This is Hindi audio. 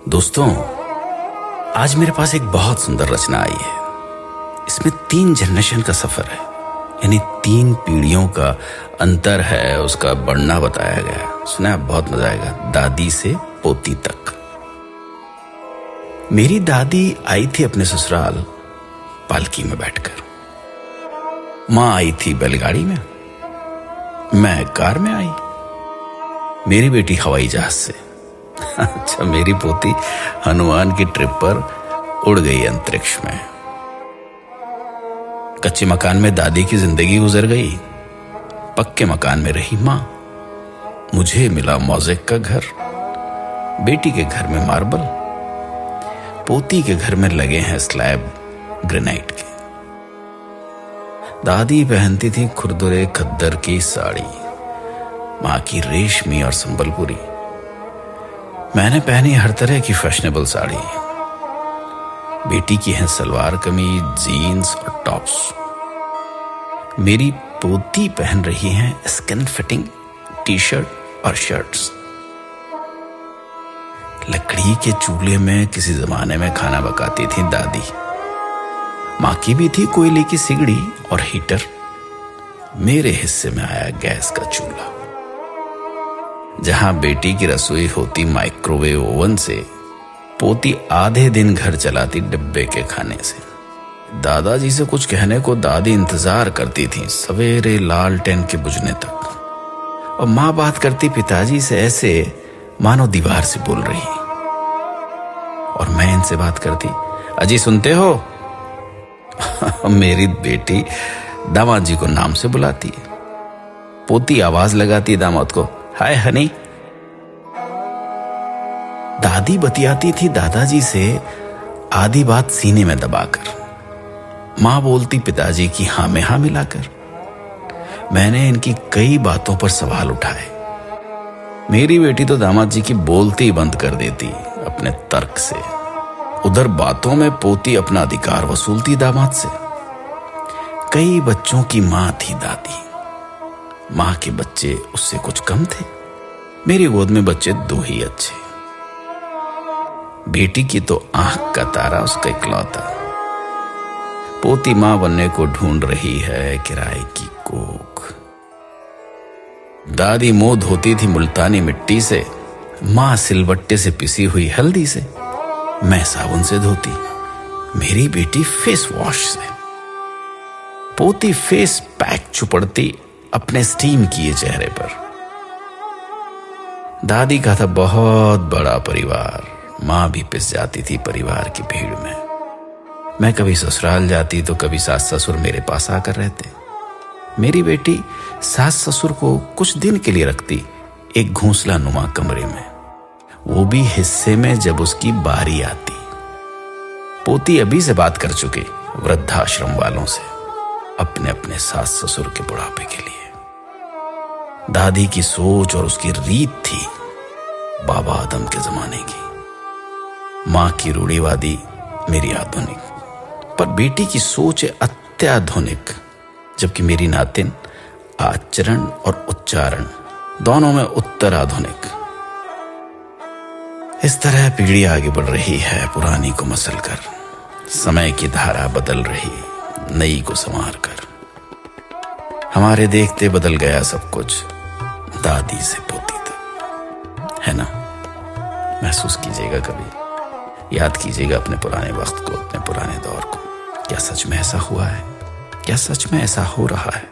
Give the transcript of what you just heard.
दोस्तों, आज मेरे पास एक बहुत सुंदर रचना आई है। इसमें 3 जनरेशन का सफर है, यानी 3 पीढ़ियों का अंतर है, उसका बढ़ना बताया गया है। सुना, बहुत मजा आएगा। दादी से पोती तक। मेरी दादी आई थी अपने ससुराल पालकी में बैठकर। माँ आई थी बैलगाड़ी में, मैं कार में आई, मेरी बेटी हवाई जहाज से। अच्छा, मेरी पोती हनुमान की ट्रिप पर उड़ गई अंतरिक्ष में। कच्चे मकान में दादी की जिंदगी गुजर गई, पक्के मकान में रही मां। मुझे मिला मोज़ेक का घर, बेटी के घर में मार्बल, पोती के घर में लगे हैं स्लैब ग्रेनाइट के। दादी पहनती थी खुरदुरे खद्दर की साड़ी, मां की रेशमी और संबलपुरी। मैंने पहनी हर तरह की फैशनेबल साड़ी। बेटी की है सलवार कमीज, जीन्स और टॉप्स। मेरी पोती पहन रही है स्किन फिटिंग टी शर्ट और शर्ट्स। लकड़ी के चूल्हे में किसी जमाने में खाना पकाती थी दादी। मां की भी थी कोयले की सिगड़ी और हीटर। मेरे हिस्से में आया गैस का चूल्हा। जहां बेटी की रसोई होती माइक्रोवेव ओवन से, पोती आधे दिन घर चलाती डिब्बे के खाने से। दादाजी से कुछ कहने को दादी इंतजार करती थी सवेरे लालटेन के बुझने तक, और मां बात करती पिताजी से ऐसे मानो दीवार से बोल रही। और मैं इनसे बात करती, अजी सुनते हो? मेरी बेटी दामाद जी को नाम से बुलाती है। पोती आवाज लगाती दामाद को, हाय हनी। दादी बतियाती थी दादाजी से आधी बात सीने में दबाकर। मां बोलती पिताजी की हां में हां मिलाकर। मैंने इनकी कई बातों पर सवाल उठाए। मेरी बेटी तो दामाद जी की बोलती ही बंद कर देती अपने तर्क से। उधर बातों में पोती अपना अधिकार वसूलती दामाद से। कई बच्चों की मां थी दादी। मां के बच्चे उससे कुछ कम थे। मेरी गोद में बच्चे 2 ही अच्छे। बेटी की तो आंख का तारा उसका इकलौता। पोती मां बनने को ढूंढ रही है किराए की कोख। दादी मुंह धोती थी मुल्तानी मिट्टी से, मां सिलबट्टे से पिसी हुई हल्दी से, मैं साबुन से धोती, मेरी बेटी फेस वॉश से। पोती फेस पैक चुपड़ती अपने स्टीम किए चेहरे पर। दादी का था बहुत बड़ा परिवार। मां भी पिस जाती थी परिवार की भीड़ में। मैं कभी ससुराल जाती तो कभी सास ससुर मेरे पास आकर रहते। मेरी बेटी सास ससुर को कुछ दिन के लिए रखती एक घोंसला नुमा कमरे में, वो भी हिस्से में जब उसकी बारी आती। पोती अभी से बात कर चुकी वृद्धाश्रम वालों से अपने अपने सास ससुर के बुढ़ापे के लिए। दादी की सोच और उसकी रीत थी बाबा आदम के जमाने की। मां की रूढ़िवादी, मेरी आधुनिक। पर बेटी की सोच है अत्याधुनिक, जबकि मेरी नातिन आचरण और उच्चारण दोनों में उत्तर आधुनिक। इस तरह पीढ़ी आगे बढ़ रही है पुरानी को मसल कर। समय की धारा बदल रही नई को संवार कर। हमारे देखते बदल गया सब कुछ, दादी से पोती तक, है ना? महसूस कीजिएगा, कभी याद कीजिएगा अपने पुराने वक्त को, अपने पुराने दौर को। क्या सच में ऐसा हुआ है? क्या सच में ऐसा हो रहा है?